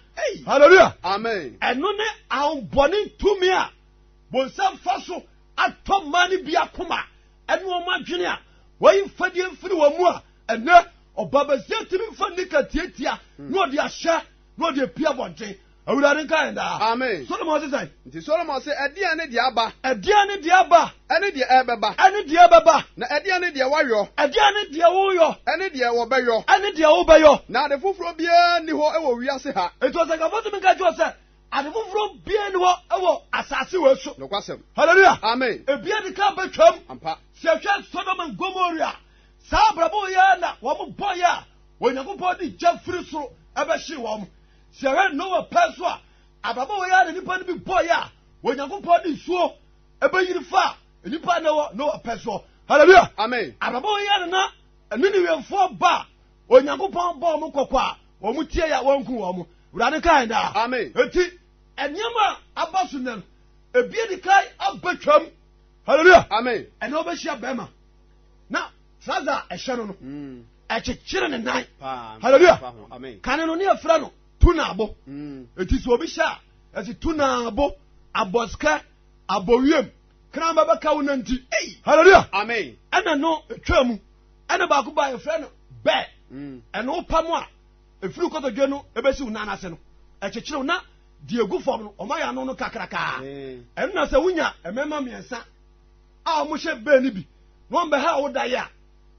hallelujah amen ɛno ne ahombɔne tumi a bonsam fa so atɔ mmaa ne bi akoma ɛne wɔn adwene a wɔyi mfadie mfiri wɔn mu a ɛnɛ ɔbabasia tumi mfa nika tietia na ɔde ahyɛ na ɔde apia bɔnten awurade nka yɛn daa amen Solomon sɛ sɛn nti Solomon sɛ ɛdeɛ ne deɛ aba ɛdeɛ ne deɛ aba ɛne deɛ ɛbɛba ɛne deɛ bɛba na ɛdeɛ ne deɛ wayɔ ɛdeɛ ne deɛ woyɔ ɛne deɛ wɔbɛyɔ ɛne deɛ wobɛyɔ na ade foforɔ biara nni hɔ ɛwɔ wiase ha eti ɔsɛnkafo tumi nka kyerɛ sɛ ade foforɔ biara ni hɔ ɛwɔ asase wɔ so nokwasɛm hallelujah amen ebia de ka bɛtwam ampa sɛ hwɛ Sodom and Gomorrah saa abrabɔ yɛ na wɔn bɔ yɛ a Onyankopɔn de gya firi soro ɛbɛhye wɔn sɛ hwɛ Noah pɛ so a abrabɔ yɛ na nipa no bi bɔ yɛ a Onyankopɔn de nsuo ɛbɛyiri fa nipa na wɔ Noah pɛ so hallelujah amen abrabɔ yɛ na Ninewefoɔ ba Onyankopɔn bɔ wɔn kɔkɔ a wɔn tie yɛ wɔn ku wɔn urade kai da amen enti enyama abasu nem ebie di kai abetwam hallelujah amen ene obehia bema na traza ehye no no ekyekere ne nan hallelujah amen kane no ne afra no tunabo enti so obi hia eti tunabo aboska abowiem kramba baka wonanti hallelujah amen ena no etwamu ena ba ko ba efra no be ena opam a efiri kotodwe no ebesi unana se no ekyekere na di egu fom no omaya no no kakraka ena se wunya emema miensa a mo hye be ni bi no mbe ha wo da ya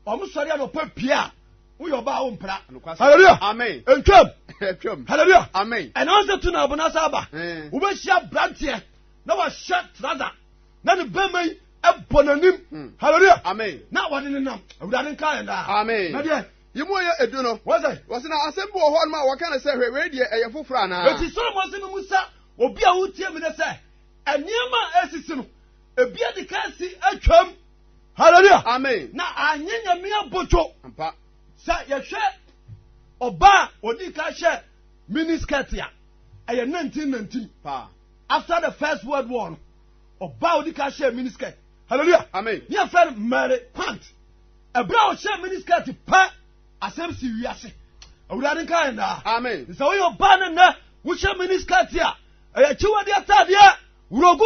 omo sori no papia wo yo ba wo mpra hallelujah amen entwam hallelujah amen ena se tuna abona saba wo be hia brantie na wa hye traza na ne bemai ebonanim hallelujah amen na wade ne nam awurade nka yenda amen na de yimu ye edu no wose na asembo ho ma waka na se hwe die eye foforo na eti Solomon se musa obi a wotie me ne se eniema esisi no ebia de kansi atwam hallelujah amen na anyenya me abocho ampa sa ye hwe oba odi ka hye miniskirt ya eye 1919 pa after the first world war no oba odi ka hye miniskirt hallelujah amen ye friend Mary Pant ebra o hye miniskirt pa asem si wiase awurade nka yenda amen so yo ban na wo hye miniskirt ya eye chiwade atade urogo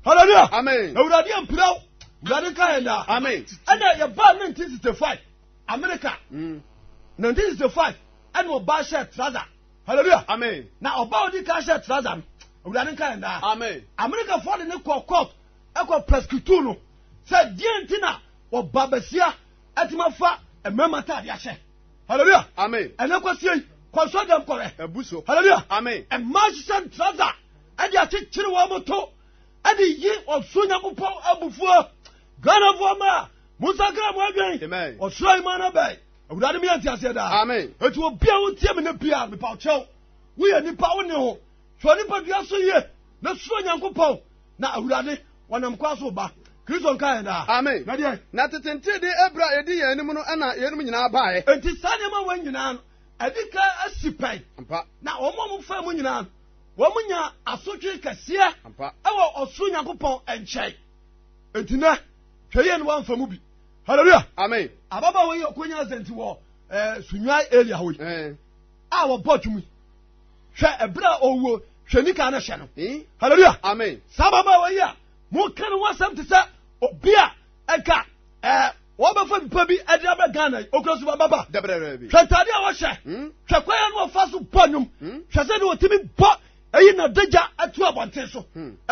hallelujah amen awurade ampraw awurade nka yenda amen ana ye ba 1965 America 1965 ana oba hye trouser hallelujah amen na oba odi ka hye trouser awurade nka yenda amen America for the ne court ekọ prescriptu no say die ntina oba basia atimafa emema tade ahye hallelujah amen ene kwasie kwaso dem kore ebuso hallelujah amen e magician trouser ade akekere wo moto ade yi osunya popo abufuo ganafo ma musakra mo adwen amen osuro imana bai awurade me anti ase da amen eti obia wo tie me na bia me pa chew wo ye nipa wo ne ho so nipa bia so ye na suro nyankopon na awurade wonam kwaso ba Kristo nka yenda amen na de na tetente de ebra edi yanim no na yenum nyina baaye enti sane ma wan nyina no adika asipai ampa na omo mo fa mu nyina no wo munya asotwe kase ampa ewo osuro nyankopon enchai enti na hweye no wan fa mu bi hallelujah amen ababa wo ye okonya zenti wo sunwai area ho a wo botumi hwe ebra owo hwenika na hye no hallelujah amen sababa wo ye mo kan wo sam te sa obia eka wo ba fa bipa bi ade aba Ghana okrosu baba debrere bi hwetade a wo hye hwekwaya no fa so bonum hwese de otimi bo eyi na daja atu abonten so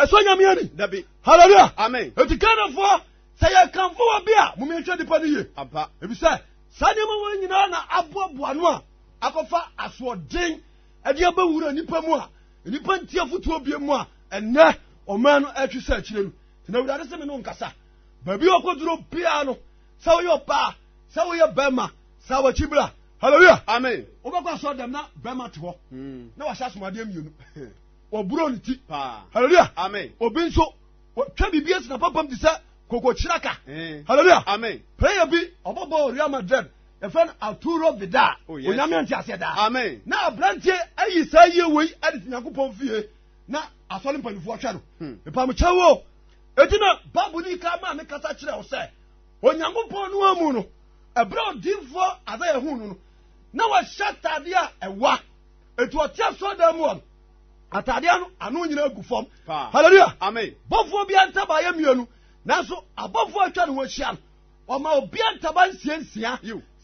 eso nyame ani dabi hallelujah amen eti Ghana fo say ya kan fo obi a mo me hwe dipa ni ye ampa ebi say sane mo wo nyina na aboaboa no a akofa asodin ade aba wura nipa mu a nipa ntia futu obi mu a enne o man no atwi sa akire no na wurade se me no nkasa ba bi okoduro bia no sa wo yo pa sa wo yo bema sa wo chibra hallelujah amen obakwa so dem na bema te ho na wa sha somade mienu o buro ni ti pa hallelujah amen obi nso twa bibias na papam ti sa koko chiraka hallelujah amen prayer bi obobo Real Madrid e fan Arturo Vidal onyame anti ase da amen na brantie ayi sa ye wei ade nyankopon fie na asole mpanifo hwa no epa mo chawo etina babuni ka ma me kasa kire o se onyankopon no amu no ebra odinfo ada ye hu no na wa shatade a ewa etu otia so da mu atade no anu nyina gu fom hallelujah amen bofo bi antaba ye mienu nanso abofo atwa ne ho hia o ma obi antaba nsiansia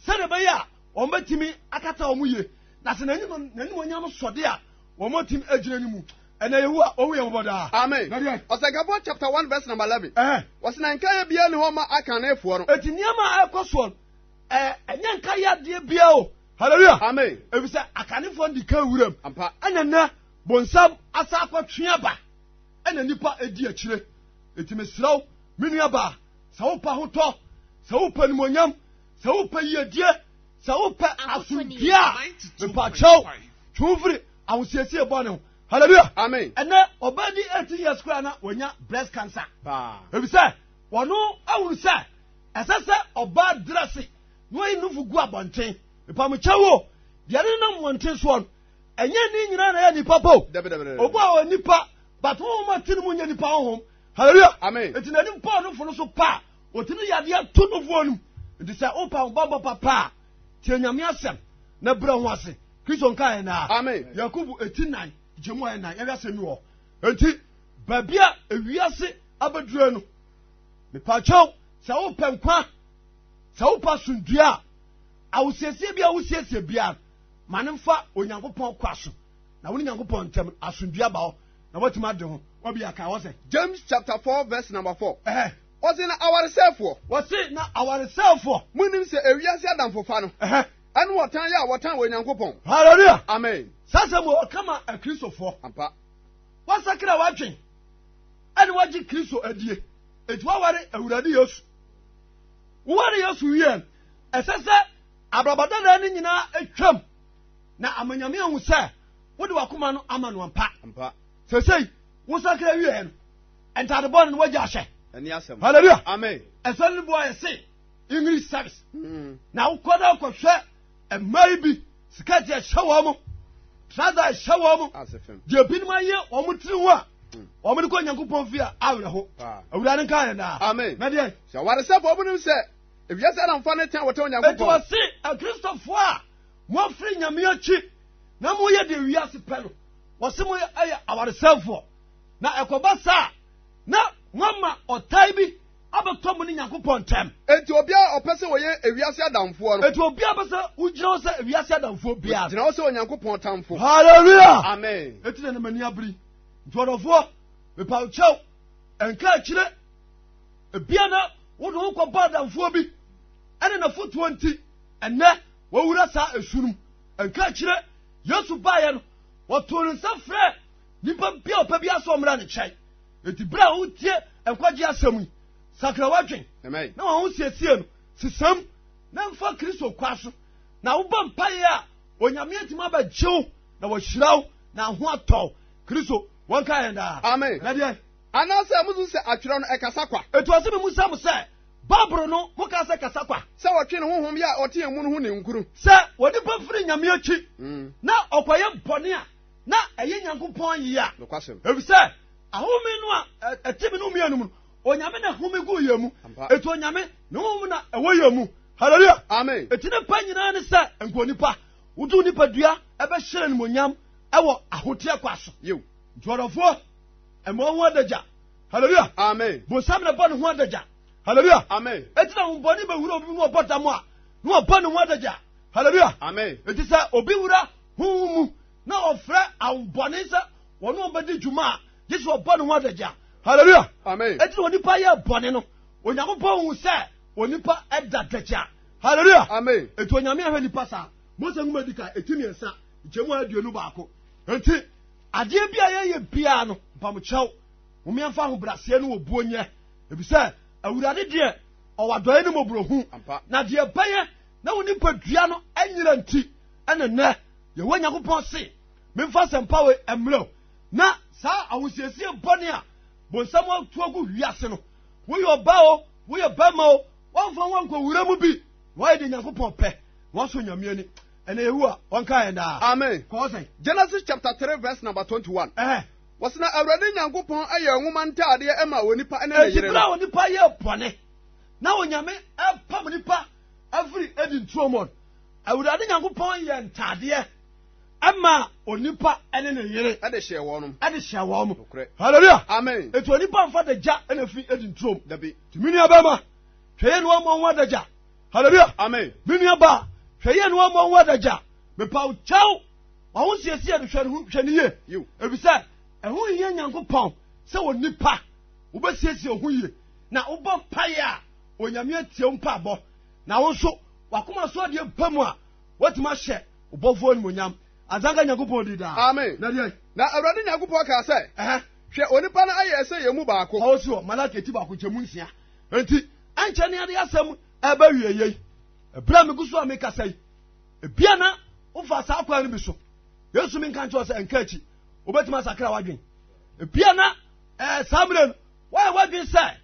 sene be ya o matimi akata o mu ye na se nanim onyam sode a o matimi agire ni mu ena yehu a owu ye boda amen Osagabo chapter 1 verse number 11 wasina nka ye bia ne ho ma aka na efo no etiniama akoso enya nka ya de bia o hallelujah amen ebisa akanefo ndi ka wuram ampa anana bonsam asa akotwe ba ena nipa edi akire etimesraw menua ba sa wo pa hoto sa wo pa nimonyam sa wo pa yedie sa wo pa asundia me pa chaw twufri awosiesie bone hallelujah amen ena obadi 18 years kura na wonya breast cancer ebisa wono awuru sa esese oba dresse no inufu gu abonten me pa mo chawo de na monten so enye ni nyina na ya nipa po obo a nipa but won ma tinu mu nya nipa honhom hallelujah amen etina ni pa no fo no so pa otinu yade to no fo no nti se opa bamba papa tie nyame asem na bra ho ase Kristo nka na amen Yakubu 89 jemu na ya asem wo enti babia ewiase abadura no me pa chaw se opa nkwa se opa sundua awusiesie bia awusiesie bia manemfa onyankopon kwaso na woni nyankopon ntem asundua ba na watima ade ho obi aka wo se James chapter 4 verse number 4 Wasi na awaresefo wasi na awaresefo munim se ewiase adamfofa no anu wotan ya wotan wo nyankopon hallelujah amen sasa mo kama a Kristofo ampa wasakira wadwen ani waji Kristo adie etwa ware awurade Yesu ware Yesu wie esese abrabada na ni nyina atwam na amanyame ahu se wode wakoma no amano ampa sesei wosakira wie no entade bon no waji ahye ani asem hallelujah amen esole boy say English service na ukoda kwhwe emaibi sikati ahyewo mo trada ahyewo mo asefem je binima ye omutiri ho a omudi ko nyankopon fia awre ho awurade kan na amen na de se awaresefo obunim se ewiase adamfofa no tan wotan nyankopon eto wasi a Kristofo a mo firi nyame achi na mo ye de wiase pe no wasi mo aye awaresefo na ekoba sa na mama otai bi abeto mo ni nyankopon tem enti obia opese woye ewiase adamfo no enti obia bese ugiro se ewiase adamfo bia gina wo se onyankopon tamfo hallelujah amen enti na mani abri ntodofo me pa chau enka akire ebia na wo do ko ba adamfo bi ene na foto nti enne wo wura sa esunum enka akire Yesu baye no wo to nsa frɛ nipa bia opa bia so mra ne kyai enti bra wo tie enkwaje asɛm sakra wadwen amen na wo siesie no sisam na mfa Kristo kwaso na wo ba mpaye a onyame atima ba gyew na wo hyiraw na ho atɔ Kristo wonka yenda amen na de anase muzu se atwere no ekasa kwa etu ase mu sam se babro no mo ka se kasa kwa se wotwe ne honhom ya ote emu no ho ne nkuru se woni pa firi nyame achi na okoye bone a na eye nyankopon yi a nokwasem ebi se ahome no a etimi no mianu mu onyame na home gu yemu etu onyame no na ewo yemu hallelujah amen etine pa nyina ne se enkonipa wudu nipa dua ebe hyere ne monyam ewo ahote kwaso yo ntodofo emo ho adagya hallelujah amen bo sam na bone ho adagya hallelujah amen etina mboni be wura obi mu obotamo a no bone ho adagya hallelujah amen etisa obi wura humu na ofra awbone se wono obedi djuma yesu obone ho adagya hallelujah amen etina onipa ye bone no onyankopon hu se onipa edadagya hallelujah amen etu onyame ahwe nipa sa mose nguma dika etimi ensa jemu aduonu baako enti ade bia ye bia no mpamkyɛw mumiamfa ho brase no obuonye ebise awurade de owadoye no mobrohu na de baye na woni padua no anyira nti enene ye wanyakopon se memfa sempa we emro na sa awusiesie bone a bonsam atuagu wiase no wo yo bawo wo ye bama o wonfa wanko wura mu bi wo de nyakopon pe wo so nyame ani ene yehu a wonka enda amen ko say Genesis chapter 3 verse number 21 wasna awurade nyankopon aye nwoma ntaade ema wonipa ene ne yere no wonipa ye bone na wonyame pam nipa afri edi ntromon awurade nyankopon ye ntaade ema onipa ene ne yere ade hye wonum hallelujah amen etu onipa mfa dagya ene fi edi ntrom dabi timini abama hweye no amon dagya hallelujah amen mini aba hweye no amon dagya me paw chaw wa ho siesie no hwene ye ebisa ehu ye nyankopon se wonipa wo besiesie ho ye na wo bɔ mpaye a onyame atie mpa bɔ na wo nso wakoma so de pamu a watima hye obɔfo ni monyam azanga nyankopon di da amen na awurade nyankopon ka sɛ hwɛ onipa no ayɛ sɛ yemu baako o so malaka ti baako kyemu nsia enti ankyɛ ne ade asɛm aba wieyei ebra me guso a me kasai ebia na wo fa sa akwa no bi so yesu min kan kyɛ sɛ enka achi obetima sakra wadwen ebia na samren why wadwen sɛ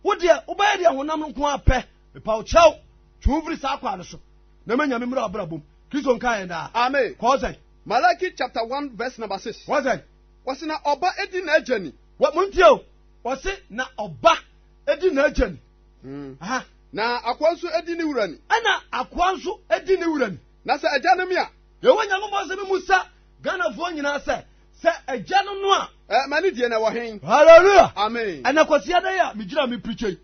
wode ubaye de honam nko apɛ mepa kyɛw twumfiri sa akwa no so na manya memra abrabom Kristo nka yenda amen ko sɛ Malachi chapter 1 verse number 6. What's that? What's na oba edi na agani? What Muntio? What's it? Na oba edi na agani. Aha. Na akwanso edi ni wurani. Ana akwanso edi ni wurani. Na se agya no me a. Ye wonya mo se me musa Ghana fo nyina se agya no no a. Mani die na wo hen. Hallelujah. Amen. Ana kwasi ada ya me gira me preach.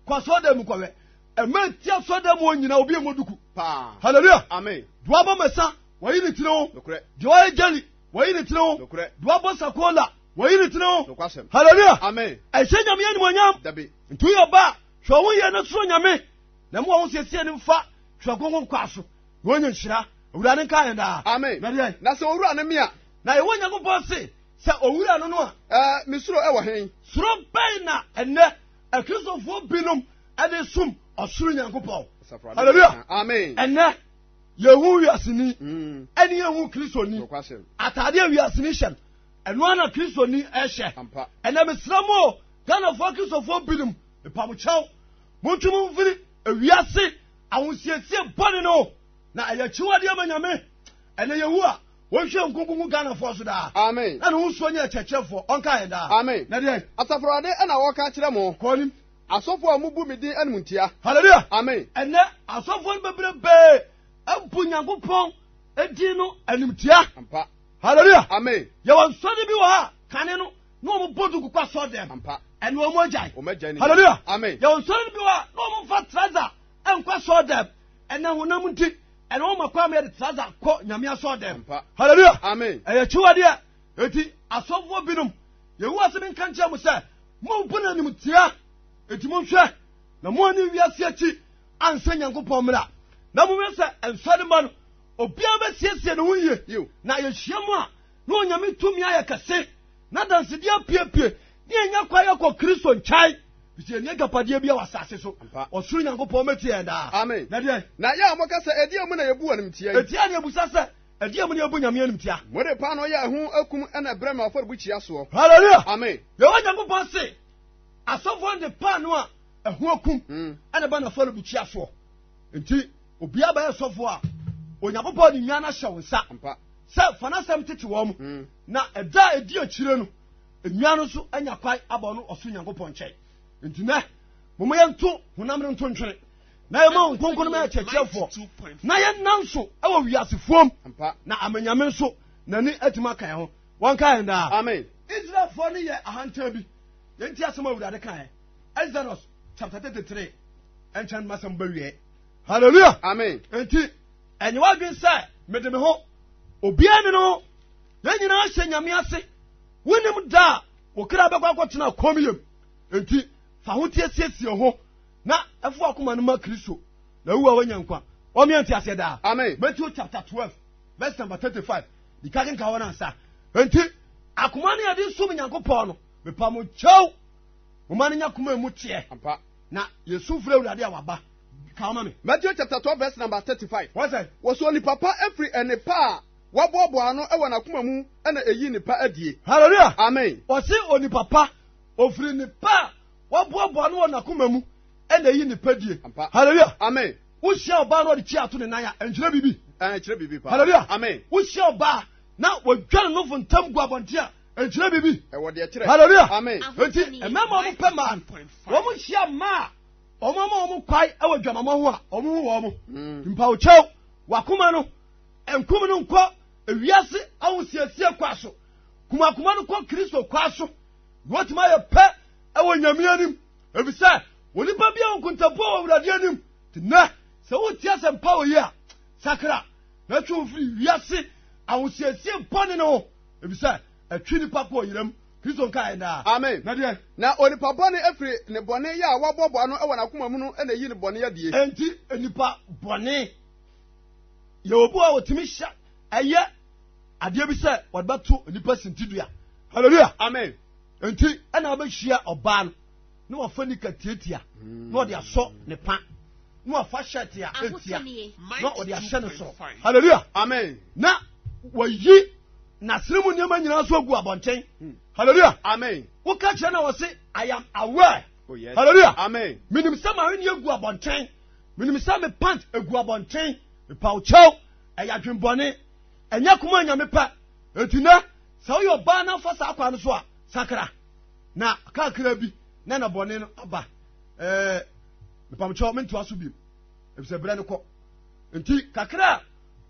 Kwaso da mu kwawe. Ema tia so da mu nyina obi emoduku. Pa. Hallelujah. Amen. Duaba mesa wayi ni tino. Lokure. Joy jali wayi ni tino. Lokure. Duaba sakola wayi ni tino. Lokwasem. Hallelujah. Amen. Ehye nyame ani monyam. Dabi. Ntu yo ba hwo wo ye na so nyame. Na mo wo siesie ni mfa hwo gongon kwaso. Wonya nhira. Owura ne kan da. Amen. Na se owura ne me a. Na ye wonya go bo se owura no no a. Misuro e wo hen. Suro bai na enne Kristofo binom ade sum osuro Nyankopɔn. Hallelujah. Amen. Enne yehu wiasini. Ene yehu Kristoni. Lokwasem. Atade wiasini hye. Eno ana Kristoni ehye. Ampa. Enne mesramo Ghana fo Kristofo binom epamukyɛw. Montum mfiri wiase awosiesie bɔne no na ayachiwade amanyame. Enne yehu a wohwe nkunkungu Ghana fo so da. Amen. Na no so nya kyekyeefo onka ye da. Amen. Na de asafrade na wo ka kire mo. Konim. Asofo a mubu mi din animtia. Hallelujah. Amen. Enne asofo bebrebe abu Nyankopɔn edi no animtia. Ampa. Hallelujah. Amen. Ye won so de bi wo ha kane no no mo bodu ku kwa so dem. Ampa. Ene wo mo agyan. O magyan ni. Hallelujah. Amen. Ye won so de bi wo ha no mo fa traza enkwa so dem. Ene honam nti ene wo makwa me de traza ko nyame so dem. Ampa. Hallelujah. Amen. Eye chiwade a eti asofo binum ye wo ase bin kanche mo se mo bu na animtia. Eti mo hwe na mo ani wiase achi ansa Nyankopɔn mra na mo wese ensade ma no obia ba siesie ne ho yie na ye hia mo a na onyame tumi aye kase na dansedi apiepie ne enya kwaye kɔ Kristo nchai bisi ne gapade bia wasase so osuru Nyankopɔn meti enda. Amen. Na de na ya mo kasa edi amu na yebu animtia yi eti ani ebusa se edi amu na yebu nyame animtia mo de pa no ya hu akum na brema afarubu chia so. Hallelujah. Amen. Ye wa Nyankopɔn se asofo de pa no a ehu akum ana ba na falo buchia so nti obia ba yesofo a Onyankopɔn ni nwana hyew nsa se fanasem tete wo mu na eda edi akire no enwa no so anya kwai aba no oso Nyankopɔn nkyɛn nti na momoye nto honam no nto ntwene na ye ma nkonkono ma kyekyeefo na ye nanso ewo wiasefuom na amanyame nso nani atima kan ho won kan da. Amen. Israel for ne ye ahanta bi yenti asema Awurade kan Exodus chapter 33 enchan masam bawie. Hallelujah. Amen. Enti enye wadwen sai mede me ho obia ne no yanyina ahye nyame ase wonim da wokra bekwa kwotena komiyem enti fa ho tiesiesie ho na efo akoma no ma Kristo na wuwa wanyankwa o me enti ase da. Amen. Matthew chapter 12 verse number 35 di kagen ka wona nsa enti akoma ne ade sum Nyankopɔn no mepa mo kyɛw mo ma ne nyakoma mu tie ampa na Yesu fure Awurade a waba ka ma me. Matthew chapter 12 verse number 35 what say was only papa every ene pa wabobo ano e wana kuma mu na eyi ne pa adie. Hallelujah. Amen. O se oni papa ofiri ne pa wabobo ano wana kuma mu na eyi ne pa die. Hallelujah. Amen. Wo hia oba no de chi ato ne nan ya enkyere bibi. Enkyere bibi pa. Hallelujah. Amen. Wo hia oba na wodware no fo ntam gu abonte a enkyere bibi. E wo de kyere. Hallelujah. Amen. Enti emema mo pe man wo mo hia ma omo kwai e wodwamama ho a omo ho wo mo mpa wo chew wakoma no enkum no nkɔ ewiase awosiesie kwaso kuma no kɔ Kristo kwaso wotima ye pɛ e wo nyame anim ebisa wonipa bia nkuntapo wo Awurade anim tena sɛ wo tia sɛ mpa wo yi a sakra na twu firi wiase awosiesie bɔne no ebisa atwi nipa kɔ yiram Kristo nka enda. Amen. Na de na onipa bɔne efiri ne bɔne ya wabobo ano e wana kuma mu no na eyi ne bɔne ya die. Enti enipa bɔne ye obu a wotimi hya eye ade bi sɛ wɔdbato enipa sintidua. Hallelujah. Amen. Enti ana abɛhia ɔba no na wɔfa ni katietia na wɔde asɔ ne pa na wɔfa shirt a etia na wɔde ahyɛ ne so. Hallelujah. Amen. Na wɔyi na sirimu nyama nyina so gu abɔnten. Hallelujah. Amen. Wo ka kyerɛ na wɔ se I am aware. Oh yes. Hallelujah. Amen. Minim sɛ ma hwe ne gu abɔnten minim sɛ me pant egu abɔnten me paw kyɛw ɛyɛ adwenbɔne enya kuma nyame pa etina sa yo ba na fa sa kwa no so a sakra na kakra bi na na bone no aba mepamcho mentu aso bi ebise bere ne ko enti kakra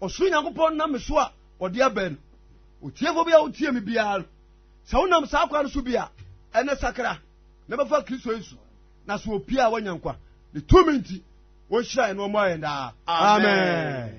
osu nyankopon na meso a ode aban otiefo bia otie me bia sa wonam sa kwa no so bia ene sakra na befa Kristo Yesu na so opia wanyankwa the 2 minutes wo hira eno mo ayenda amen.